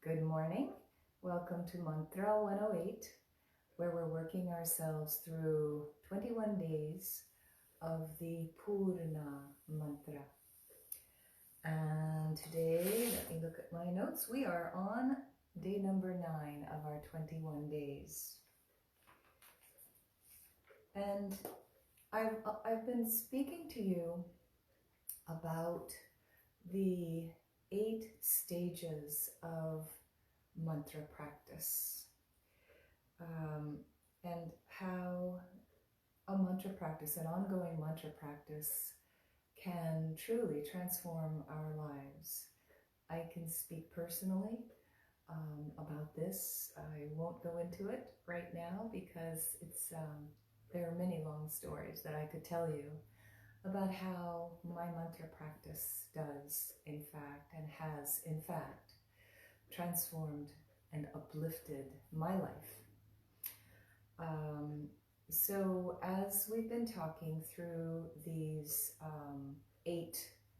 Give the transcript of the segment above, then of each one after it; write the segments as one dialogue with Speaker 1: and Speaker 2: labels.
Speaker 1: Good morning. Welcome to Mantra 108, where we're working ourselves through 21 days of the Pūrṇa mantra. And today, let me look at my notes. We are on day number 9 of our 21 days. And I've been speaking to you about the 8 stages of mantra practice, and how a mantra practice, an ongoing mantra practice, can truly transform our lives. I can speak personally about this. I won't go into it right now because there are many long stories that I could tell you about how my mantra practice does, in fact, and has, in fact, transformed and uplifted my life. So as we've been talking through these 8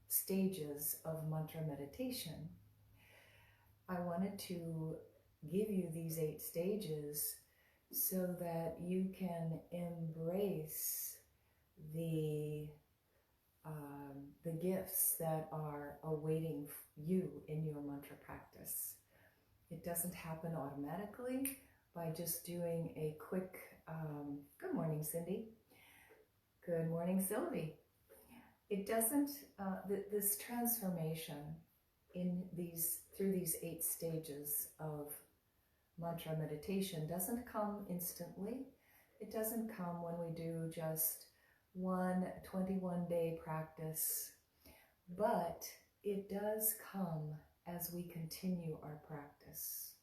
Speaker 1: stages of mantra meditation, I wanted to give you these 8 stages so that you can embrace the gifts that are awaiting you in your mantra practice. It doesn't happen automatically by just doing a quick, good morning, Cindy. Good morning, Sylvie. It doesn't, this transformation through these 8 stages of mantra meditation doesn't come instantly. It doesn't come when we do just one 21-day practice, but it does come as we continue our practice.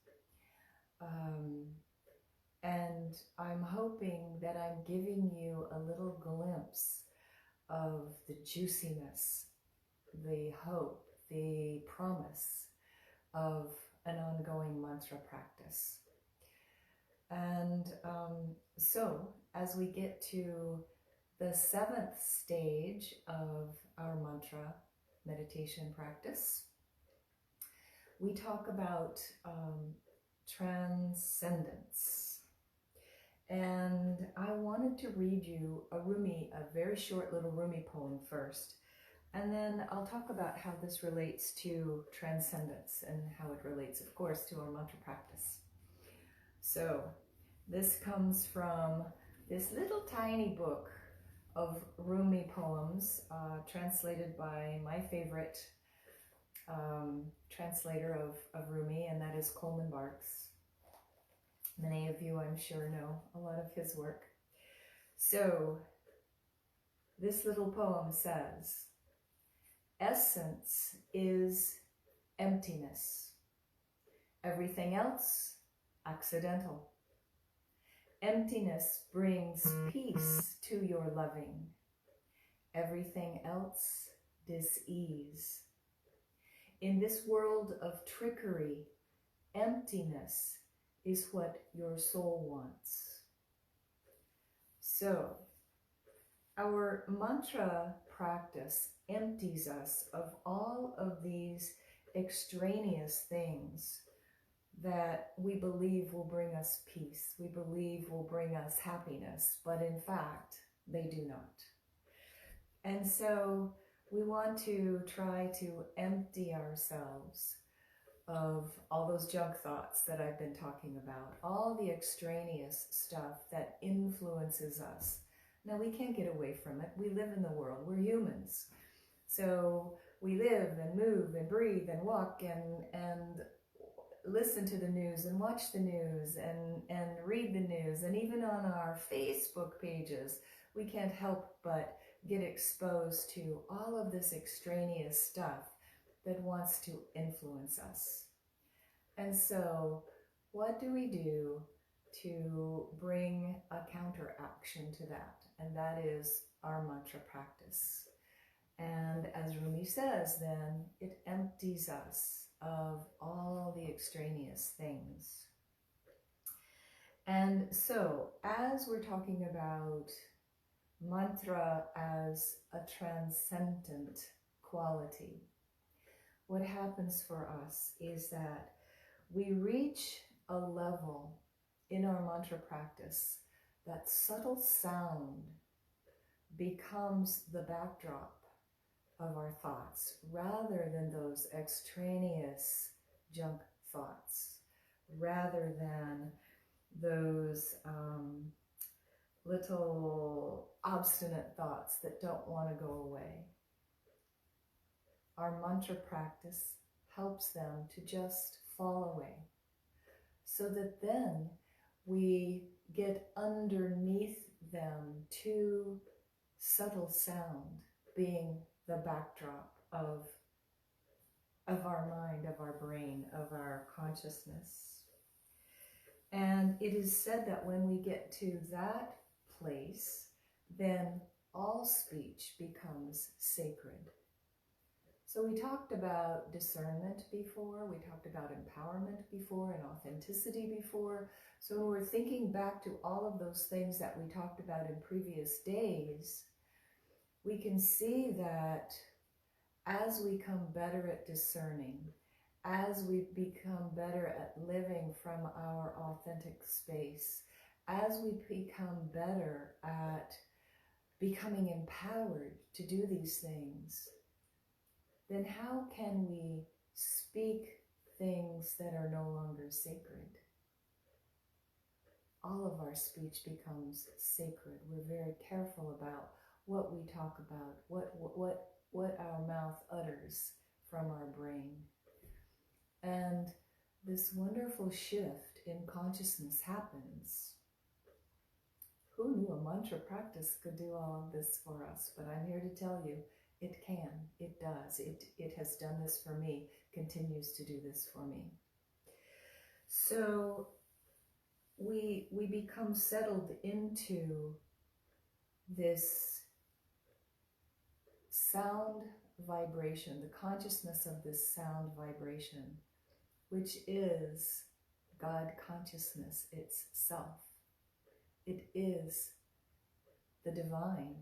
Speaker 1: And I'm hoping that I'm giving you a little glimpse of the juiciness, the hope, the promise of an ongoing mantra practice. And so as we get to the 7th stage of our mantra meditation practice, we talk about transcendence. And I wanted to read you a very short little Rumi poem first, and then I'll talk about how this relates to transcendence and how it relates, of course, to our mantra practice. So this comes from this little tiny book of Rumi poems, translated by my favorite translator of Rumi, and that is Coleman Barks. Many of you, I'm sure, know a lot of his work. So this little poem says, essence is emptiness. Everything else, accidental. Emptiness brings peace to your loving. Everything else, dis-ease. In this world of trickery, emptiness is what your soul wants. So, our mantra practice empties us of all of these extraneous things that we believe will bring us peace, we believe will bring us happiness, but in fact, they do not. And so we want to try to empty ourselves of all those junk thoughts that I've been talking about, all the extraneous stuff that influences us. Now, we can't get away from it. We live in the world. We're humans. So we live and move and breathe and walk and listen to the news and watch the news and read the news. And even on our Facebook pages, we can't help but get exposed to all of this extraneous stuff that wants to influence us. And so what do we do to bring a counteraction to that? And that is our mantra practice. And as Rumi says, then it empties us of all the extraneous things. And so as we're talking about mantra as a transcendent quality, what happens for us is that we reach a level in our mantra practice that subtle sound becomes the backdrop of our thoughts rather than those extraneous junk thoughts, rather than those little obstinate thoughts that don't want to go away. Our mantra practice helps them to just fall away, so that then we get underneath them to subtle sound being the backdrop of our mind, of our brain, of our consciousness. And it is said that when we get to that place, then all speech becomes sacred. So we talked about discernment before, we talked about empowerment before, and authenticity before. So when we're thinking back to all of those things that we talked about in previous days, we can see that as we come better at discerning, as we become better at living from our authentic space, as we become better at becoming empowered to do these things, then how can we speak things that are no longer sacred? All of our speech becomes sacred. We're very careful about what we talk about, what our mouth utters from our brain. And this wonderful shift in consciousness happens. Who knew a mantra practice could do all of this for us? But I'm here to tell you, it can, it does. It has done this for me, continues to do this for me. So we become settled into this sound vibration, the consciousness of this sound vibration, which is God consciousness itself. It is the divine.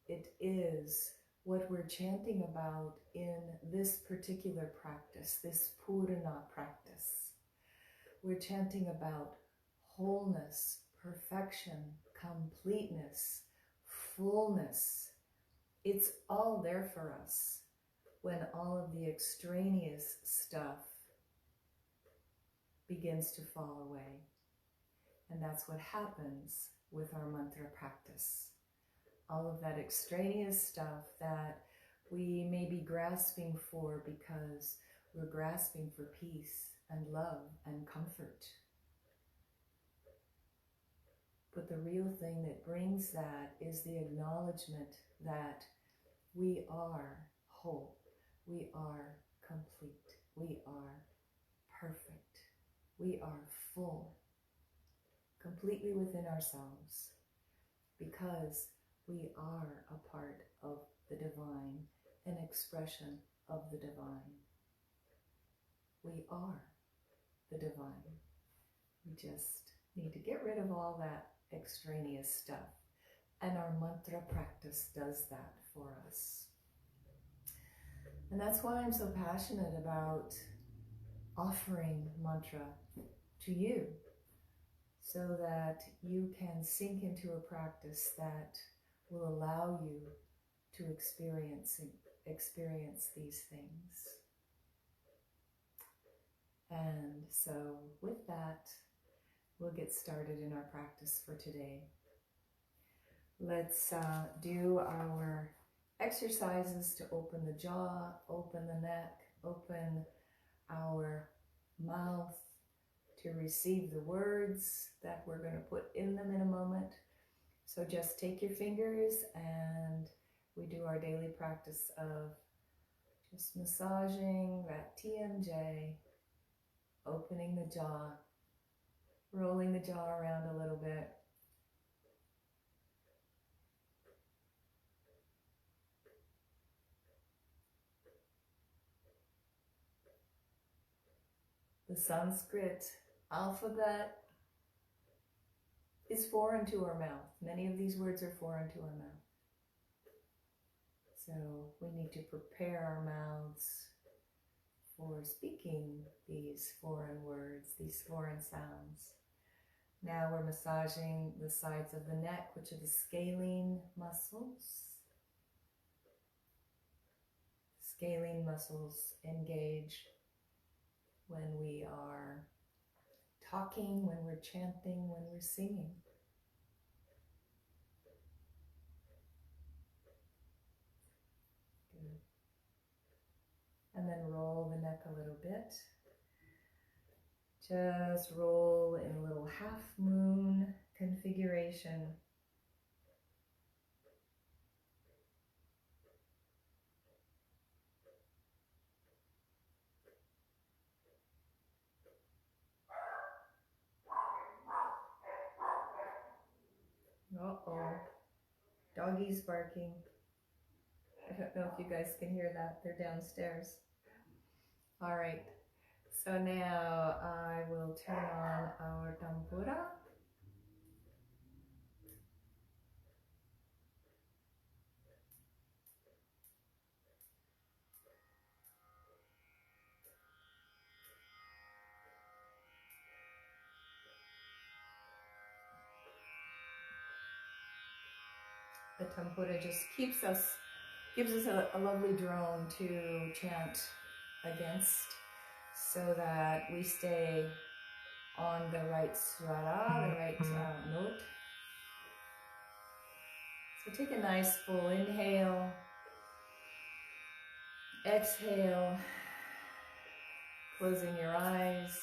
Speaker 1: It is what we're chanting about in this particular practice, this Pūrṇāt practice. We're chanting about wholeness, perfection, completeness, fullness. It's all there for us when all of the extraneous stuff begins to fall away. And that's what happens with our mantra practice. All of that extraneous stuff that we may be grasping for because we're grasping for peace and love and comfort. But the real thing that brings that is the acknowledgement that we are whole, we are complete, we are perfect, we are full, completely within ourselves, because we are a part of the divine, an expression of the divine. We are the divine. We just need to get rid of all that extraneous stuff. And our mantra practice does that for us. And that's why I'm so passionate about offering mantra to you, so that you can sink into a practice that will allow you to experience these things. And so with that, we'll get started in our practice for today. Let's do our exercises to open the jaw, open the neck, open our mouth to receive the words that we're going to put in them in a moment. So just take your fingers and we do our daily practice of just massaging that TMJ, opening the jaw, rolling the jaw around a little bit. The Sanskrit alphabet is foreign to our mouth. Many of these words are foreign to our mouth. So we need to prepare our mouths for speaking these foreign words, these foreign sounds. Now we're massaging the sides of the neck, which are the scalene muscles. Scalene muscles engage when we are talking, when we're chanting, when we're singing. Good. And then roll the neck a little bit. Just roll in a little half moon configuration. Uh-oh, doggies barking. I don't know if you guys can hear that. They're downstairs. All right, so now I will turn on our tempura. The tempura just gives us a lovely drone to chant against, so that we stay on the right swara, the right note. So take a nice full inhale, exhale, closing your eyes.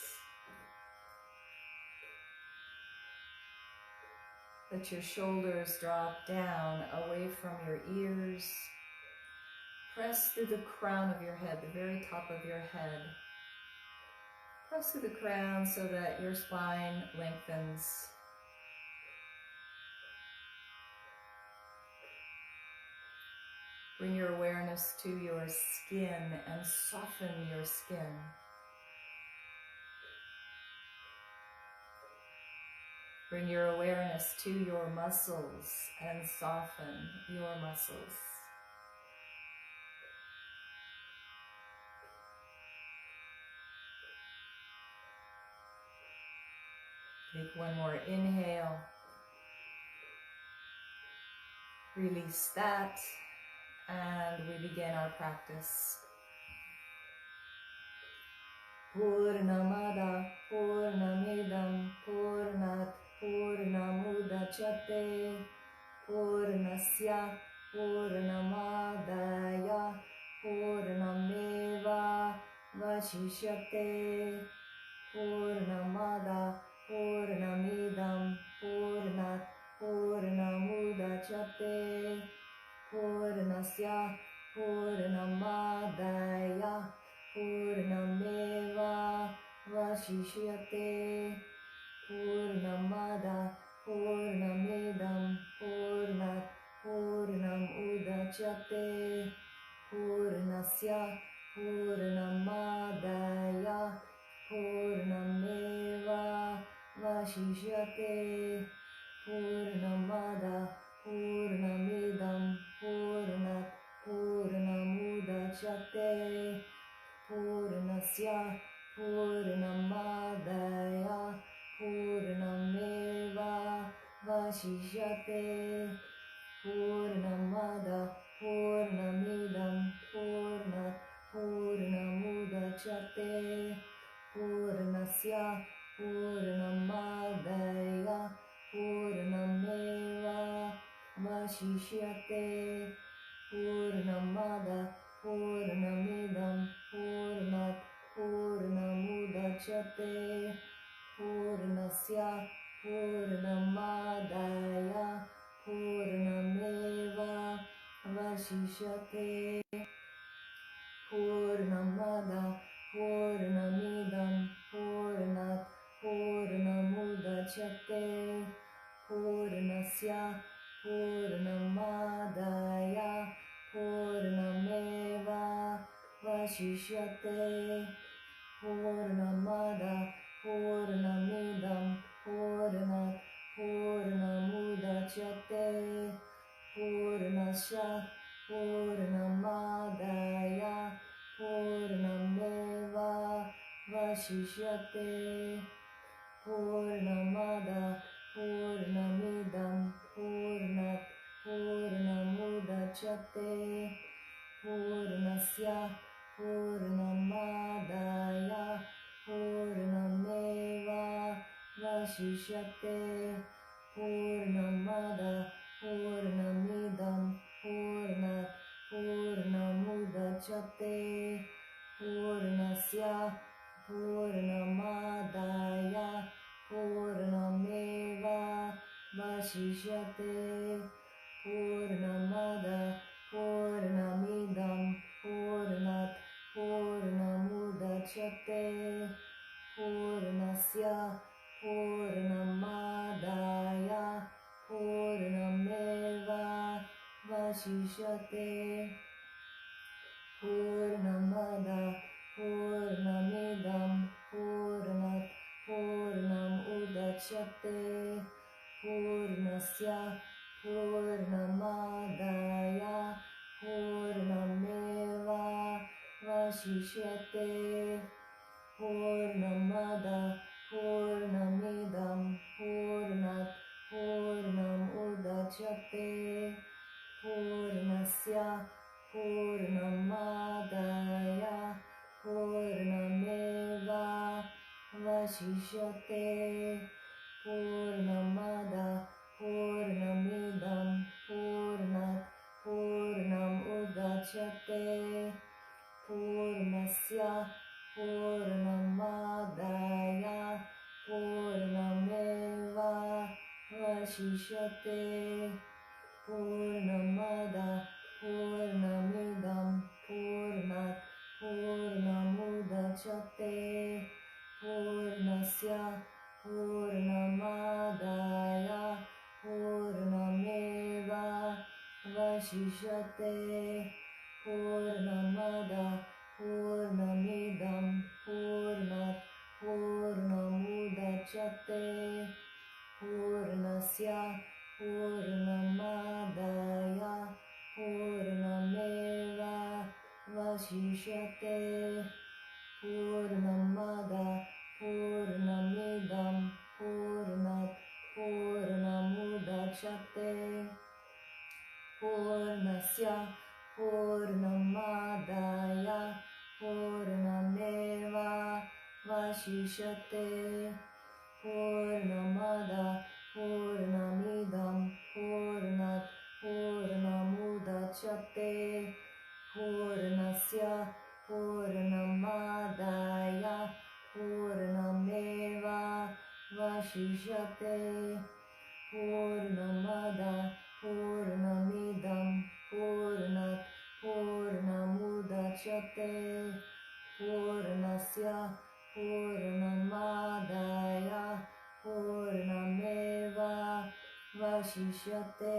Speaker 1: Let your shoulders drop down away from your ears. Press through the crown of your head, the very top of your head. Press through the crown so that your spine lengthens. Bring your awareness to your skin and soften your skin. Bring your awareness to your muscles and soften your muscles. Take one more inhale. Release that, and we begin our practice. Pūrṇam Evā Pūrṇam Udacyate, Pūrṇasya, Pūrṇam Ādāya, Pūrṇam Evā Vaśiṣyate, Pūrṇam Idaṁ, Pūrṇāt, Pūrṇam Udacyate, Pūrṇasya, Pūrṇam Ādāya, Pūrṇam Evā Vaśiṣyate, Pūrṇam Idaṁ, Pūrṇāt, Pūrṇam Udacyate, Pūrṇasya, Pūrṇam Ādāya, Pūrṇam Evā Vaśiṣyate, Pūrṇam Idaṁ, Pūrṇāt, Pūrṇam Udacyate, Pūrṇasya, Pūrṇam Ādāya, Pūrṇam Evā Vaśiṣyate, Pūrṇam Idaṁ, Pūrṇāt, Pūrṇam Udacyate, Pūrṇasya, Pūrṇam Ādāya, Pūrṇam Evā Vaśiṣyate, Pūrṇam Idaṁ, Pūrṇāt, Pūrṇam Udacyate, Pūrṇasya, Pūrṇam Ādāya, Pūrṇam Evā Vaśiṣyate, Pūrṇam Idaṁ, Pūrṇāt, Pūrṇam Udacyate, Pūrṇasya, Pūrṇam Ādāya, Pūrṇam Evā Vaśiṣyate, Pūrṇam Idaṁ, Pūrṇāt, Pūrṇam Udacyate, Pūrṇasya, Pūrṇam Ādāya, Pūrṇam Evā Vaśiṣyate. Purnamada Purnamidam Purnāt Pūrṇam Udacyate. Pūrṇasya Pūrṇam Ādāya Pūrṇam Evā Vaśiṣyate. Purnamada Purnamidam Purnāt Pūrṇam Udacyate. Pūrṇasya Pūrṇam Ādāya Pūrṇam Evā Vaśiṣyate. Purnamada Purnamidam Purnāt Pūrṇam Udacyate. Pūrṇasya Pūrṇam Ādāya Pūrṇam Evā Vaśiṣyate. Purnamada Purnamidam Purnāt Pūrṇam Udacyate. Pūrṇasya Pūrṇam Ādāya Pūrṇam Evā Vaśiṣyate. Purnamada Purnamidam Purnāt Pūrṇam Udacyate. Pūrṇasya Pūrṇam Ādāya Pūrṇam Evā Vaśiṣyate. Purnamada Purnamidam Purnāt Pūrṇam Udacyate. Pūrṇasya Pūrṇam Ādāya Pūrṇam Evā Vaśiṣyate. Purnamada Purnamidam Purnāt Pūrṇam Udacyate. Pūrṇasya Pūrṇam Ādāya Pūrṇam Evā Vaśiṣyate. Purnamada Purnamidam Purnāt Pūrṇam Udacyate. Pūrṇasya Pūrṇam Ādāya Pūrṇam Evā Vaśiṣyate. Purnamada Purnamidam Purnāt Pūrṇam Udacyate. Pūrṇasya Pūrṇam Ādāya Pūrṇam Evā Vaśiṣyate. Purnamada Purnamidam Purnāt Pūrṇam Udacyate. Pūrṇasya Pūrṇam Ādāya Pūrṇam Evā Vaśiṣyate. Purnamada Purnamidam Purnāt Pūrṇam Udacyate. Pūrṇasya Pūrṇam Ādāya Pūrṇam Evā Vaśiṣyate.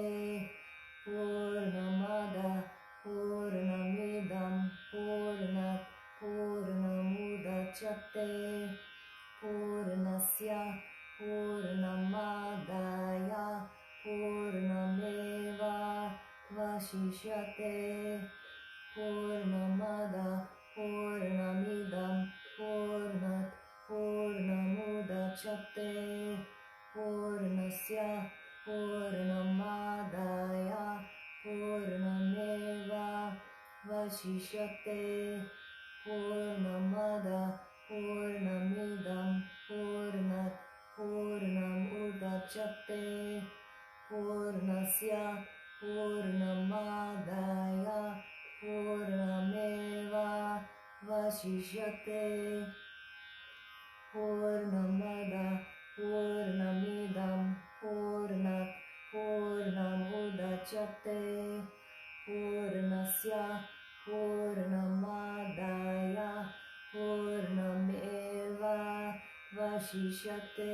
Speaker 1: Purnamada Purnamidam Purnāt Pūrṇam Udacyate. Pūrṇasya Pūrṇam Ādāya Pūrṇam Evā Vaśiṣyate. Purnamada Purnamidam Purnāt Pūrṇam Udacyate. Pūrṇasya Pūrṇam Ādāya Pūrṇam Evā Vaśiṣyate. Purnamada Purnamidam Purnāt Pūrṇam Udacyate. Pūrṇasya Pūrṇam Ādāya Pūrṇam Evā Vaśiṣyate. Purnamada Purnamidam Purnāt Pūrṇam Udacyate. Pūrṇasya Pūrṇam Ādāya Pūrṇam Evā Vaśiṣyate.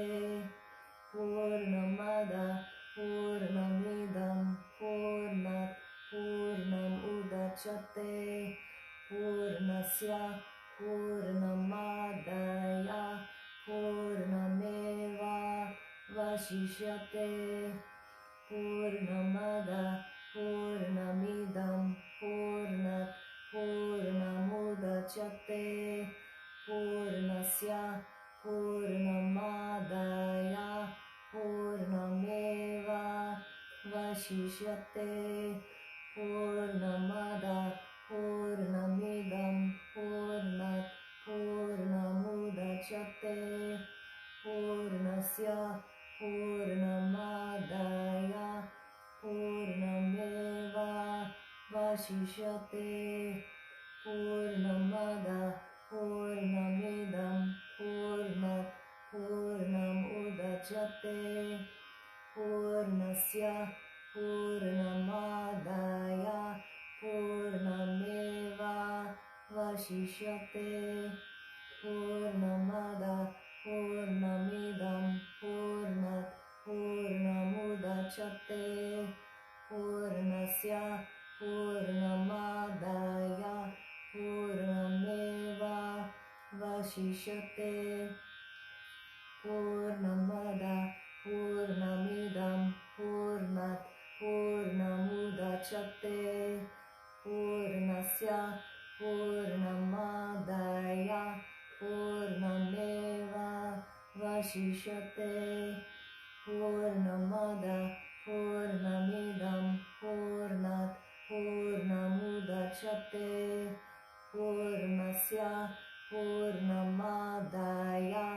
Speaker 1: Purnamada Purnamidam Purnāt Pūrṇam Udacyate. Pūrṇasya Pūrṇam Ādāya Pūrṇam Evā Vaśiṣyate. Purnamada Purnamidam Purnāt Pūrṇam Udacyate. Pūrṇasya Pūrṇamadaya Pūrṇam Evā Vaśiṣyate Pūrṇamada Pūrṇamidam Pūrṇāt Pūrṇam Udacyate Pūrṇasya Pūrṇamadaya Pūrṇam Evā Vaśiṣyate Pūrṇamada Pūrṇamidam Pūrṇāt Pūrṇam Udacyate Pūrṇasya Pūrṇamadaya Pūrṇam Evā Vaśiṣyate Pūrṇamada Pūrṇamidam Pūrṇāt Pūrṇam Udacyate Pūrṇasya Pūrṇamadaya Pūrṇam Evā Vaśiṣyate Pūrṇamada Pūrṇamidam Pūrṇāt Pūrṇam Udacyate Pūrṇasya Pūrṇamadaya Pūrṇam Evā Vaśiṣyate Pūrṇamada Pūrṇamidam Pūrṇāt Pūrṇam Udacyate Pūrṇasya Pūrṇamadaya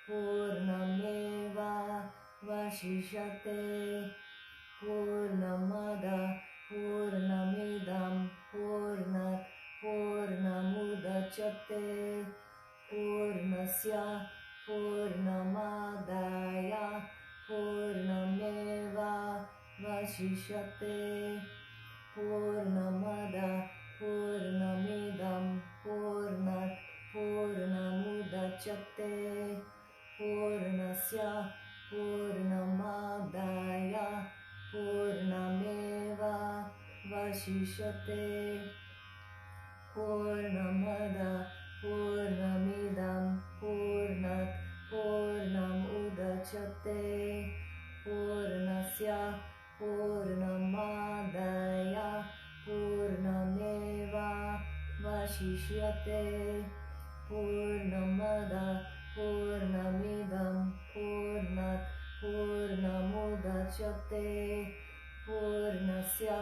Speaker 1: Pūrṇam Evā Vaśiṣyate Pūrṇamada Pūrṇamidam Pūrṇāt Pūrṇam Udacyate Pūrṇasya Pūrṇamadaya Pūrṇam Evā Vaśiṣyate Pūrṇamada Pūrṇamidam Pūrṇāt Pūrṇam Udacyate Pūrṇasya Pūrṇamadaya Pūrṇam Evā Vaśiṣyate Pūrṇamada Pūrṇamidam Pūrṇāt Pūrṇam Udacyate Pūrṇasya Pūrṇamadaya Pūrṇam Evā Vaśiṣyate Pūrṇamada Pūrṇamidam Pūrṇāt Pūrṇam Udacyate Pūrṇasya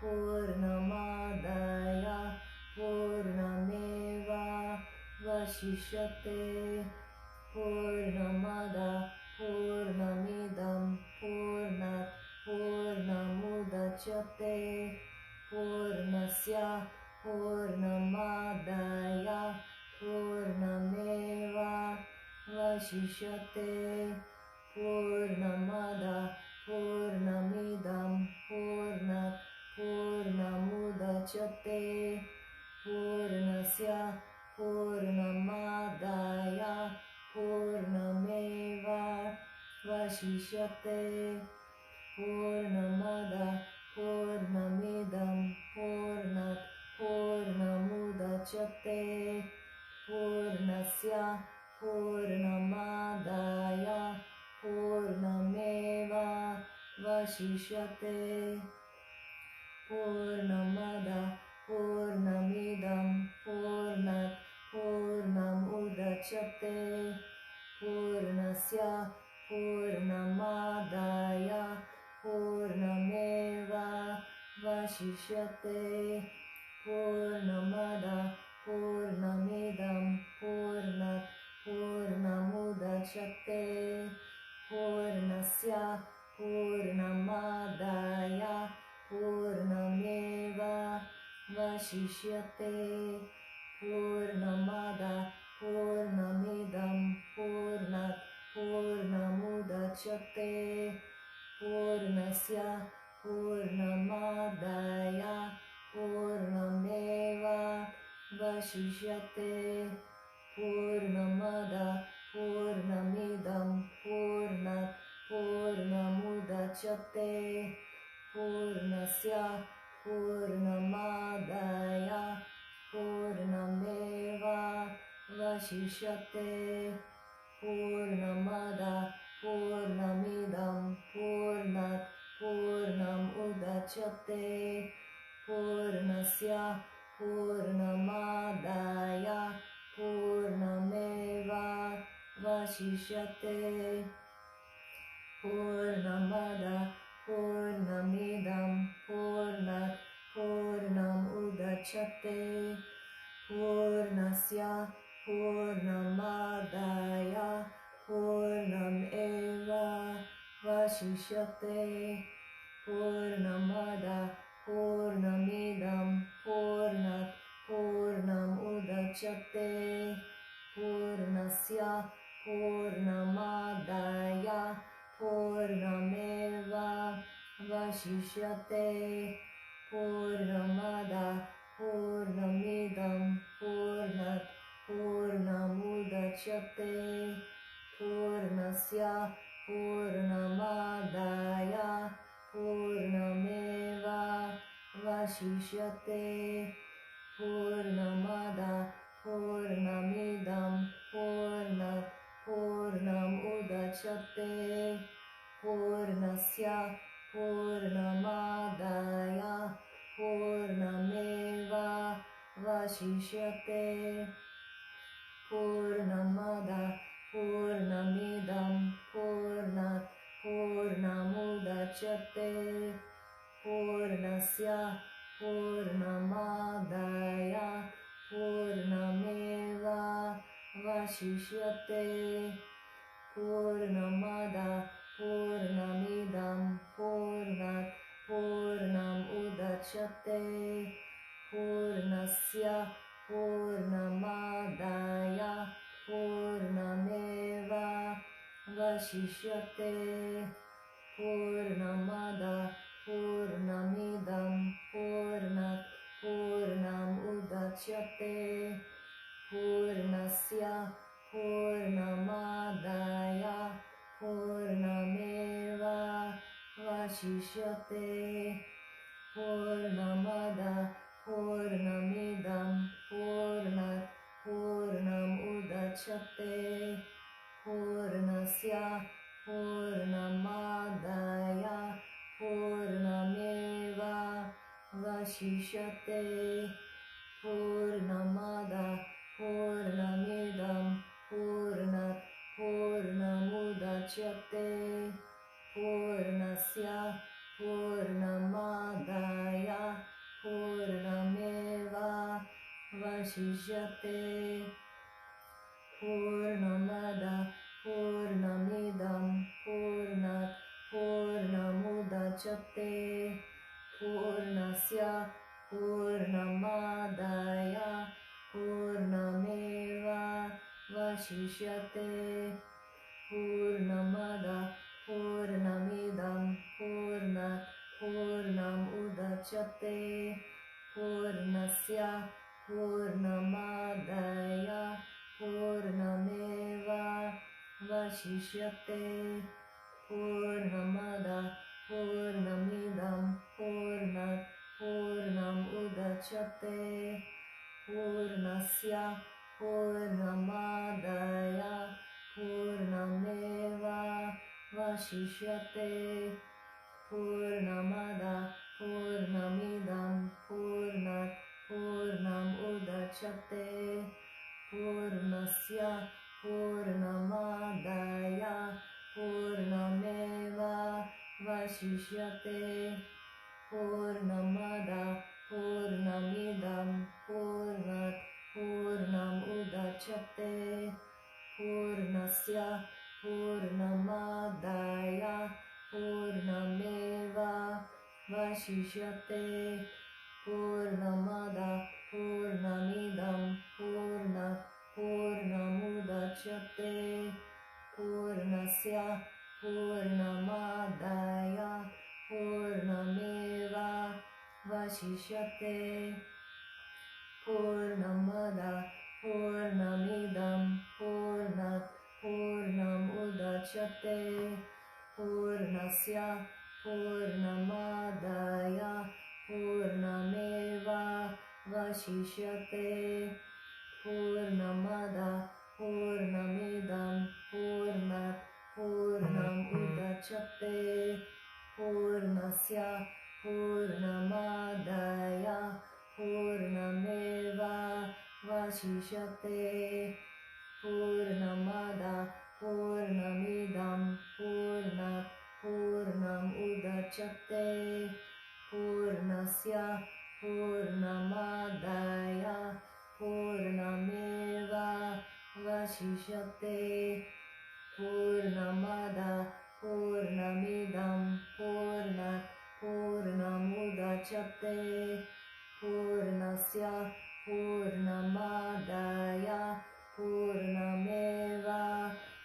Speaker 1: Pūrṇamadaya Pūrṇam Evā Vaśiṣyate Pūrṇamada Pūrṇamidam Pūrṇāt Pūrṇam Udacyate Pūrṇasya Pūrṇamadaya Pūrṇam Evā Vaśiṣyate Pūrṇamada Pūrṇamidam Pūrṇāt Pūrṇam Udacyate Pūrṇasya Pūrṇamadaya Pūrṇam Evā Vaśiṣyate Pūrṇamada Pūrṇamidam Pūrṇāt Pūrṇam Udacyate Pūrṇasya Pūrṇamadaya Pūrṇam Evā Vaśiṣyate Pūrṇamada Pūrṇamidam Pūrṇāt Pūrṇam Udacyate Pūrṇasya Pūrṇamadaya Pūrṇam Evā Vaśiṣyate Pūrṇamada Pūrṇamidam Pūrṇāt Pūrṇam Udacyate Pūrṇasya Pūrṇamadaya Pūrṇam Evā Vaśiṣyate Pūrṇamada Pūrṇamidam Pūrṇāt Pūrṇam Udacyate Pūrṇasya Pūrṇamadaya Pūrṇam Evā Vaśiṣyate Pūrṇamada Pūrṇamidam Pūrṇāt Pūrṇam Udacyate Pūrṇasya Pūrṇamadaya Pūrṇam Evā Vaśiṣyate Pūrṇamada Pūrṇamidam Pūrṇāt Pūrṇam Udacyate Pūrṇasya Pūrṇamadaya Pūrṇam Vaśiṣyate. Purnamada Purnamidam Purnāt Pūrṇam Udacyate. Pūrṇasya Ādāya Pūrṇam Evā Vaśiṣyate. Purnamada Purnamidam Purnāt Pūrṇam Udacyate. Pūrṇasya Ādāya Pūrṇam Evā Vaśiṣyate. Purnamada Purnamidam Purnāt Pūrṇam Udacyate. Pūrṇasya Ādāya Pūrṇam Evā Vaśiṣyate. Purnamada Purnamidam Purnāt Pūrṇam Udacyate. Pūrṇasya Ādāya Pūrṇam Evā Vaśiṣyate. Purnamada Purnamidam Purnāt Pūrṇam Udacyate. Pūrṇasya Ādāya Pūrṇam Evā Vaśiṣyate. Purnamada Purnamidam Purnāt Pūrṇam Udacyate. Pūrṇasya Ādāya Pūrṇam Evā Vaśiṣyate. Purnamada Purnamidam Purnāt Pūrṇam Udacyate. Pūrṇasya Ādāya Pūrṇam Evā Vaśiṣyate. Purnamada Purnamidam Purnāt Pūrṇam Udacyate. Pūrṇasya Ādāya Pūrṇam Evā Vaśiṣyate. Purnamada Purnamidam Purnāt Pūrṇam Udacyate. Pūrṇasya Ādāya Pūrṇam Evā Vaśiṣyate. Purnamada Purnamidam Purnāt Pūrṇam Udacyate. Pūrṇasya Ādāya Pūrṇam Evā Vaśiṣyate. Purnamada Purnamidam Purnāt Pūrṇam Udacyate. Pūrṇasya Ādāya Pūrṇam Evā Vaśiṣyate. Purnamada Purnamidam Purnāt Pūrṇam Udacyate. Pūrṇasya Ādāya Pūrṇam Evā Vaśiṣyate. Purnamada Purnamidam Purnāt Pūrṇam Udacyate. Pūrṇasya Ādāya Pūrṇam Evā Vaśiṣyate. Purnamada Purnamidam Purnāt Pūrṇam Udacyate. Pūrṇasya Ādāya Pūrṇam Evā Vaśiṣyate. Purnamada Purnamidam Purnāt Pūrṇam Udacyate. Pūrṇasya Ādāya Pūrṇam Evā Vaśiṣyate. Purnamada Purnamidam Purnāt Pūrṇam Udacyate. Pūrṇasya Ādāya Pūrṇam Evā Vaśiṣyate. Purnamada Purnamidam Purnāt Pūrṇam Udacyate. Pūrṇasya Ādāya Pūrṇam Evā Vaśiṣyate. Purnamada Pūrṇamidam Pūrṇāt Pūrṇam Udacyate Pūrṇasya Pūrṇam Ādāya Pūrṇam Evā Vaśiṣyate Pūrṇamada Pūrṇamidam Pūrṇāt Pūrṇam Udacyate Pūrṇasya Pūrṇam Ādāya Pūrṇam Evā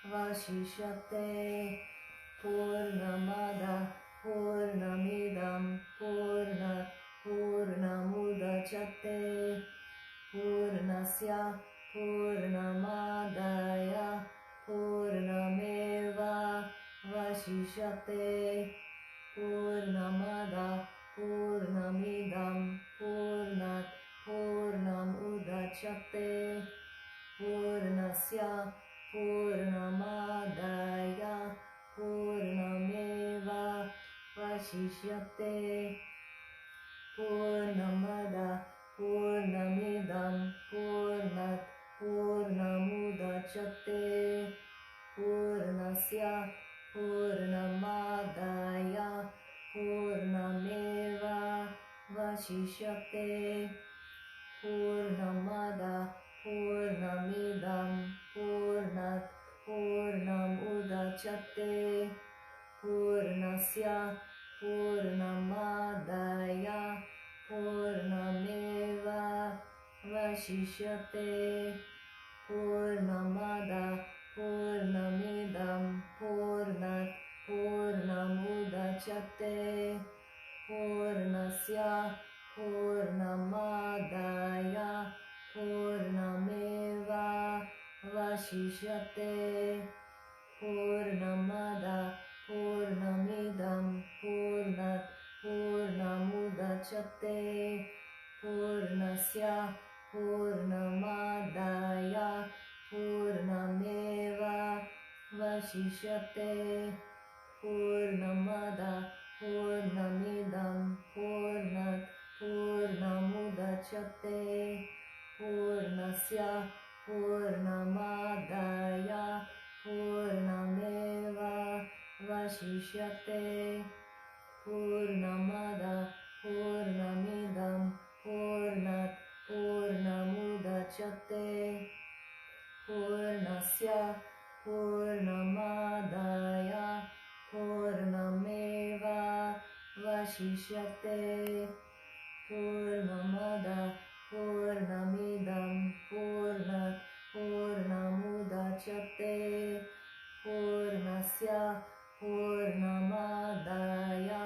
Speaker 1: Vaśiṣyate Pūrṇamada Pūrṇamidam Pūrṇāt Pūrṇam Udacyate Pūrṇasya Pūrṇam Ādāya Pūrṇam Evā Vaśiṣyate Pūrṇamada Pūrṇamidam Pūrṇāt Pūrṇam Udacyate Pūrṇasya Pūrṇam Ādāya Pūrṇam Evā Vaśiṣyate Pūrṇamada Pūrṇamidam Pūrṇāt Pūrṇam Udacyate Pūrṇasya Pūrṇam Ādāya Pūrṇam Evā Vaśiṣyate Pūrṇamada Pūrṇamidam Pūrṇāt Pūrṇam Udacyate Pūrṇasya Pūrṇam Ādāya Pūrṇam Evā Vaśiṣyate Pūrṇamada Pūrṇamidam Pūrṇāt Pūrṇam Udacyate Pūrṇasya Pūrṇam Ādāya Pūrṇam Evā Vaśiṣyate Pūrṇamada Pūrṇamidam Pūrṇāt Pūrṇam Udacyate Pūrṇasya Pūrṇam Ādāya Pūrṇam Evā Vaśiṣyate Pūrṇamada Pūrṇamidam Pūrṇāt Pūrṇam Udacyate Pūrṇasya Pūrṇam Ādāya Pūrṇam Evā Vaśiṣyate Pūrṇamada Pūrṇamidam Pūrṇāt Pūrṇam Udacyate Pūrṇasya Pūrṇam Ādāya Pūrṇam Evā Vaśiṣyate Pūrṇamada Pūrṇamidam Pūrṇāt Pūrṇam Udacyate Pūrṇasya Pūrṇam Ādāya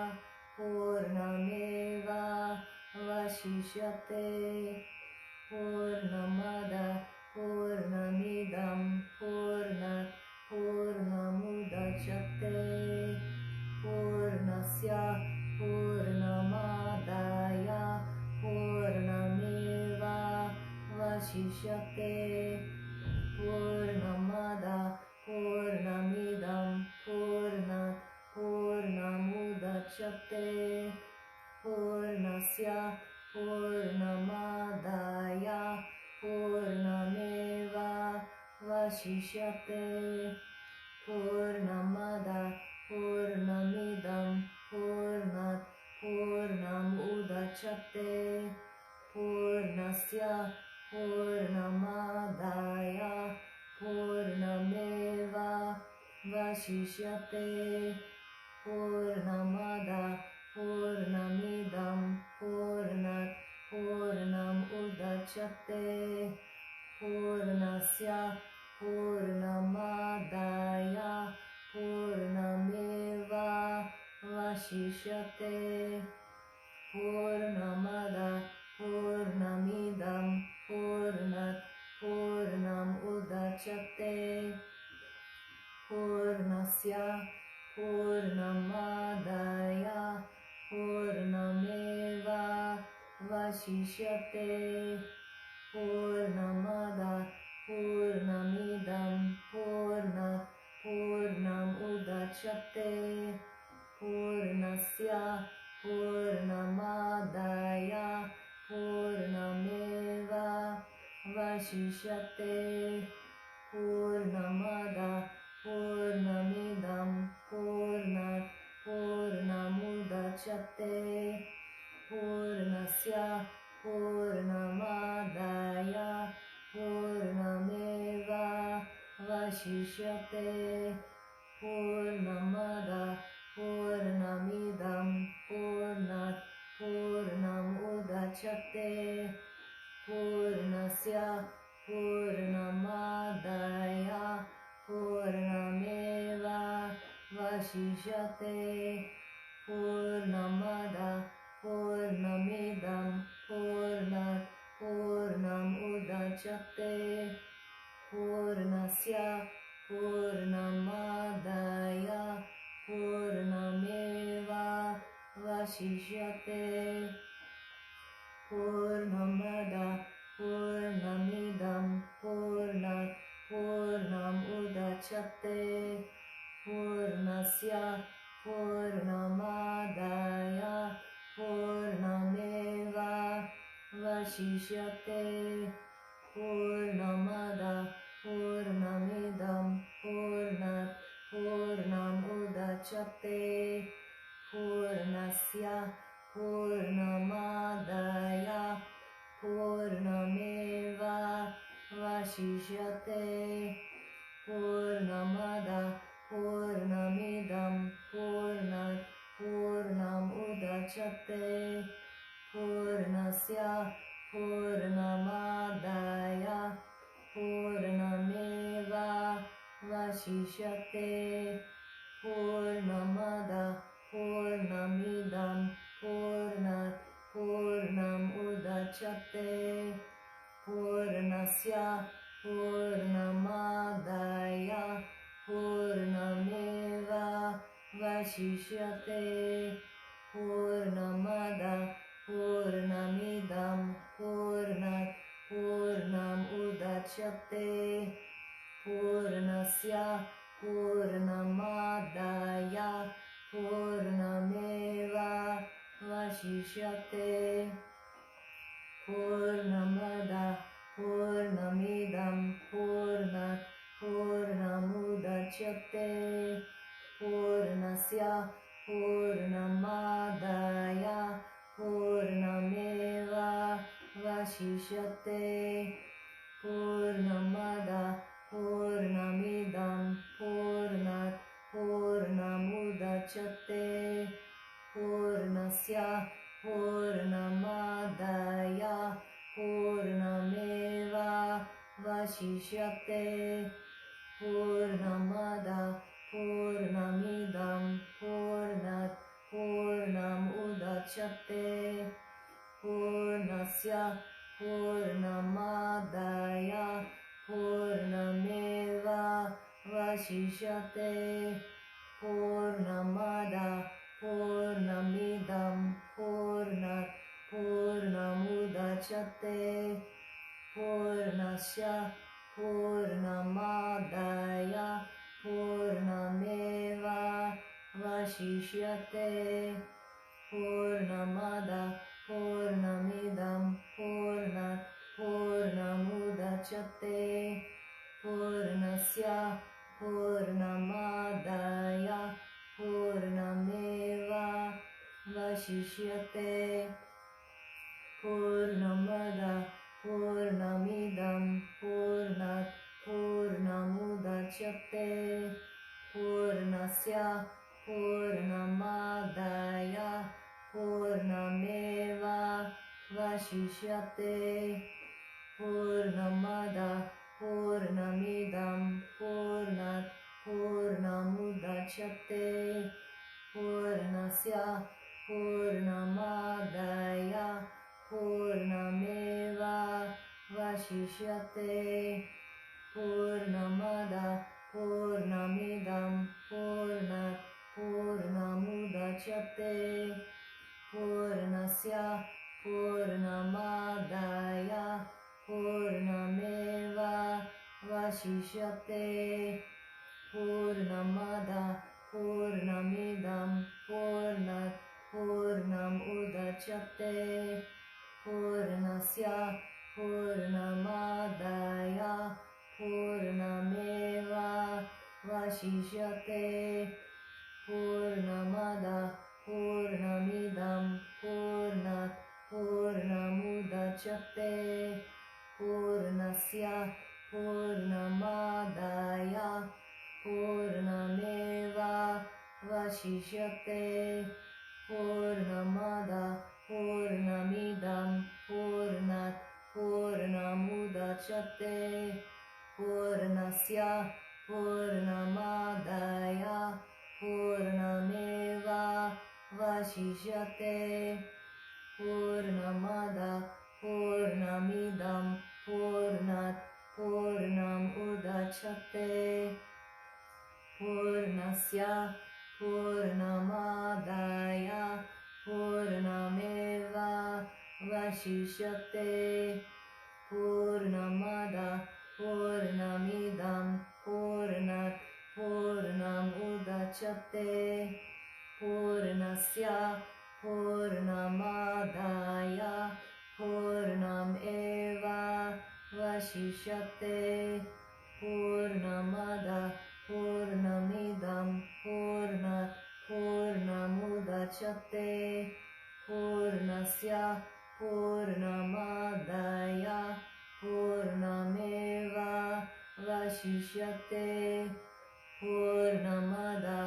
Speaker 1: Pūrṇam Evā Vaśiṣyate Pūrṇamada Pūrṇamidam Pūrṇāt Pūrṇam Udacyate Pūrṇasya Pūrṇam Ādāya Pūrṇam Evā Vaśiṣyate Pūrṇamada Pūrṇamidam Pūrṇāt Pūrṇam Udacyate Pūrṇasya Pūrṇam Ādāya Pūrṇam Evā Vaśiṣyate Pūrṇamada Pūrṇamidam Pūrṇāt Pūrṇam Udacyate Pūrṇasya Pūrṇam Ādāya Pūrṇam Evā Vaśiṣyate Pūrṇamada Pūrṇamidam Pūrṇāt Pūrṇam Udacyate Pūrṇasya Pūrṇam Ādāya Pūrṇam Evā Vaśiṣyate Pūrṇamada Pūrṇamidam Pūrṇāt Pūrṇam Udacyate Pūrṇasya Pūrṇam Ādāya Pūrṇam Evā Vaśiṣyate Pūrṇamada Pūrṇamidam Pūrṇāt Pūrṇam Udacyate Pūrṇasya Pūrṇam Ādāya Pūrṇam Evā Vaśiṣyate Pūrṇamada Pūrṇamidam Pūrṇāt Pūrṇam Udacyate Pūrṇasya Pūrṇam Ādāya Pūrṇam Evā Vaśiṣyate Pūrṇamada Pūrṇamidam Pūrṇāt Pūrṇam Udacyate Pūrṇasya Pūrṇam Ādāya Pūrṇam Evā Vaśiṣyate Pūrṇamada Pūrṇamidam Pūrṇāt Pūrṇam Udacyate Pūrṇasya Pūrṇam Ādāya Pūrṇam Evā Vaśiṣyate Pūrṇamada Pūrṇamidam Pūrṇāt Pūrṇam Udacyate Pūrṇasya Pūrṇam Ādāya Pūrṇam Evā Vaśiṣyate Pūrṇamada Pūrṇamidam Pūrṇāt Pūrṇam Udacyate Pūrṇasya Pūrṇam Ādāya Pūrṇam Evā Vaśiṣyate Pūrṇamada Pūrṇamidam Pūrṇāt Pūrṇam Udacyate Pūrṇasya Pūrṇam Ādāya Pūrṇam Evā Vaśiṣyate Pūrṇamada Pūrṇamidam Pūrṇāt Pūrṇam Udacyate Pūrṇasya Pūrṇam Ādāya Pūrṇam Evā Vaśiṣyate Pūrṇamada Pūrṇamidam Pūrṇāt Pūrṇam Udacyate Pūrṇasya Pūrṇam Ādāya Pūrṇam Evā Vaśiṣyate Pūrṇamada Pūrṇamidam Pūrṇāt Pūrṇam Udacyate Pūrṇasya Pūrṇam Ādāya Pūrṇam Evā Vaśiṣyate Pūrṇamada Pūrṇamidam Pūrṇāt Pūrṇam Udacyate Pūrṇasya Pūrṇam Ādāya Pūrṇam Evā Vaśiṣyate Pūrṇamada Pūrṇamidam Pūrṇāt Pūrṇam Udacyate Pūrṇasya Pūrṇam Ādāya Pūrṇam Evā Vaśiṣyate Pūrṇamada Pūrṇamidam Pūrṇāt Pūrṇam Udacyate Pūrṇasya Pūrṇam Ādāya Pūrṇam Evā Vaśiṣyate Pūrṇamada Pūrṇamidam Pūrṇāt Pūrṇam Udacyate Pūrṇasya Pūrṇam Ādāya Pūrṇam Evā Vaśiṣyate Pūrṇamada Pūrṇamidam Pūrṇāt Pūrṇam Udacyate Pūrṇasya Pūrṇam Ādāya Pūrṇam Evā Vaśiṣyate Pūrṇamada Pūrṇamidam Pūrṇāt Pūrṇam Udacyate Pūrṇasya Pūrṇam Ādāya Pūrṇam Evā Vaśiṣyate Pūrṇamada Pūrṇamidam Pūrṇāt Pūrṇam Udacyate Pūrṇasya Pūrṇam Ādāya Pūrṇam Evā Vaśiṣyate Pūrṇamada Pūrṇamidam Pūrṇāt Pūrṇam Udacyate Pūrṇasya Pūrṇam Ādāya Pūrṇam Evā Vaśiṣyate Vaśiṣyate. Purnamada Purnamidam Purnāt Pūrṇam Udacyate. Pūrṇasya Purnamādāya Pūrṇam Evā Vaśiṣyate. Purnamada Purnamidam Purnāt Pūrṇam Udacyate. Pūrṇasya Purnamādāya Pūrṇam Evā Vaśiṣyate. Purnamada Purnamidam Purnāt Pūrṇam Udacyate. Pūrṇasya Purnamādāya Pūrṇam Evā Vaśiṣyate. Purnamada Purnamidam Purnāt Pūrṇam Udacyate. Pūrṇasya Purnamādāya Pūrṇam Evā Vaśiṣyate. Purnamada Purnamidam Purnāt Pūrṇam Udacyate. Pūrṇasya Purnamādāya Pūrṇam Evā Vaśiṣyate. Purnamada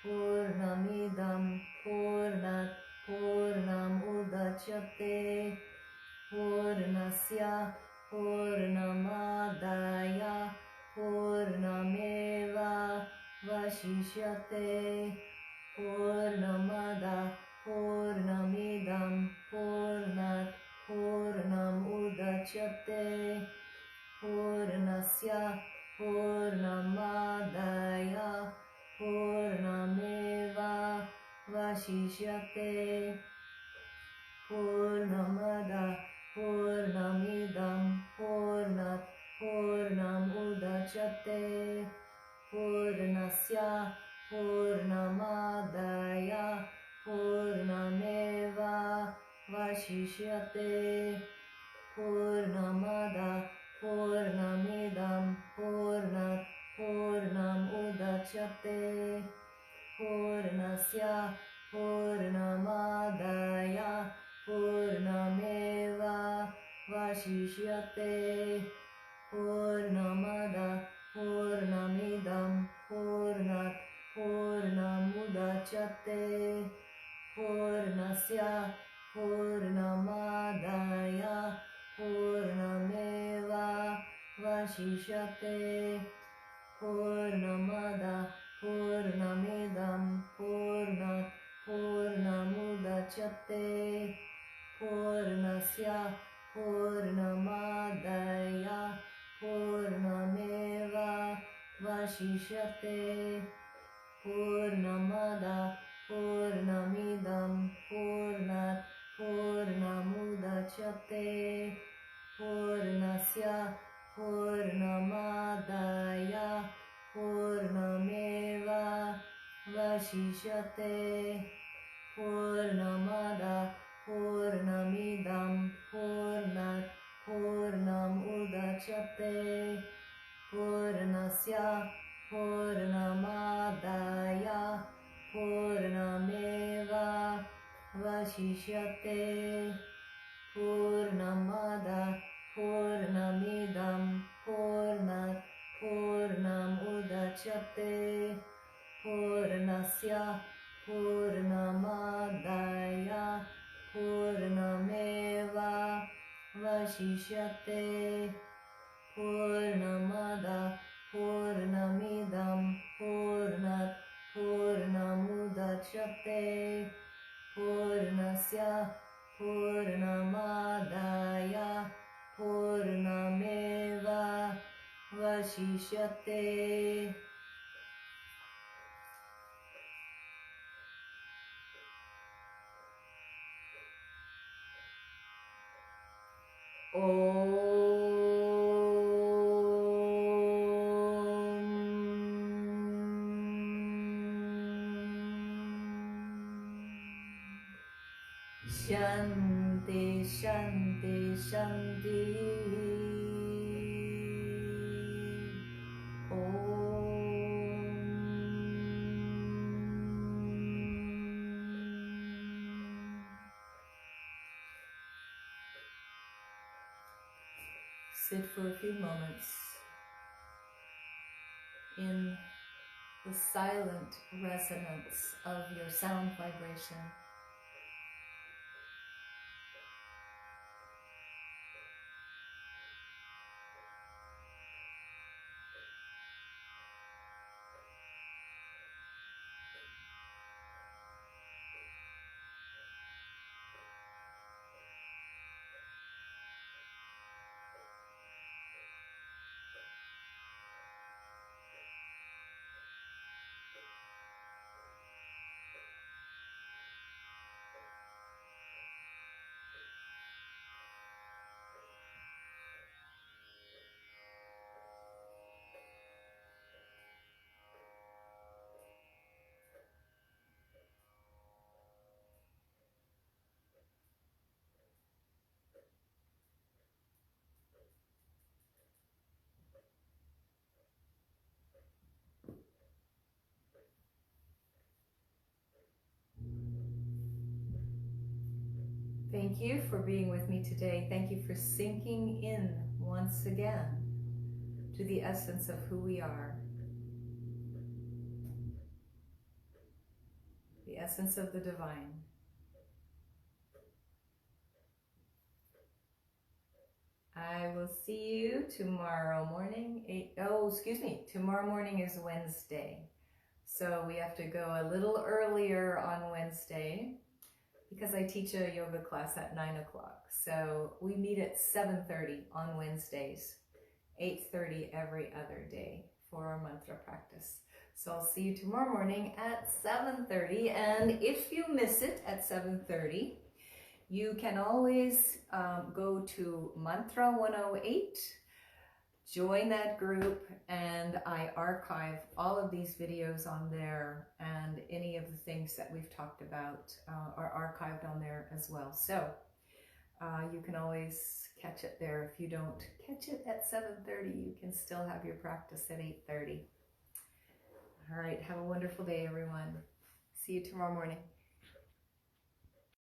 Speaker 1: Purnamidam Purnāt Pūrṇam Udacyate. Pūrṇasya Purnamādāya Pūrṇam Evā Vaśiṣyate. Purnamada Purnamidam Purnāt Pūrṇam Udacyate. Pūrṇasya Purnamādāya Pūrṇam Evā Vaśiṣyate. Purnamada Purnamidam Purnāt Pūrṇam Udacyate. Pūrṇasya Purnamādāya Pūrṇam Evā Vaśiṣyate. Purnamada Purnamidam Purnāt Pūrṇam Udacyate. Pūrṇasya Purnamādāya Pūrṇam Evā Vaśiṣyate. Purnamada Purnamidam Purnāt Pūrṇam Udacyate. Pūrṇasya Purnamādāya Pūrṇam Evā Vaśiṣyate. Purnamada Purnamidam Purnāt Pūrṇam Udacyate. Pūrṇasya Purnamādāya Pūrṇam Evā Vaśiṣyate. Purnamada Purnamidam Purnāt Pūrṇam Udacyate. Pūrṇasya Purnamādāya Pūrṇam Evā Vaśiṣyate. Purnamada Purnamidam Purnāt Pūrṇam Udacyate. Pūrṇasya Purnamādāya Pūrṇam Evā Vaśiṣyate. Purnamada Purnamidam Purnāt Pūrṇam Udacyate. Pūrṇasya Purnamādāya Pūrṇam Evā Vaśiṣyate. Purnamada Purnamidam Purnāt Pūrṇam Udacyate. Pūrṇasya Purnamādāya Pūrṇam Evā Vaśiṣyate. Shanti, Shanti, Shanti. Om. Sit for a few moments in the silent resonance of your sound vibration. Thank you for being with me today. Thank you for sinking in once again to the essence of who we are. The essence of the divine. I will see you tomorrow morning. Tomorrow morning is Wednesday. So we have to go a little earlier on Wednesday because I teach a yoga class at 9 o'clock. So we meet at 7:30 on Wednesdays, 8:30 every other day for our mantra practice. So I'll see you tomorrow morning at 7:30. And if you miss it at 7:30, you can always go to Mantra 108, join that group, and I archive all of these videos on there, and any of the things that we've talked about are archived on there as well. So you can always catch it there. If you don't catch it at 7:30, you can still have your practice at 8:30. All right, have a wonderful day, everyone. See you tomorrow morning.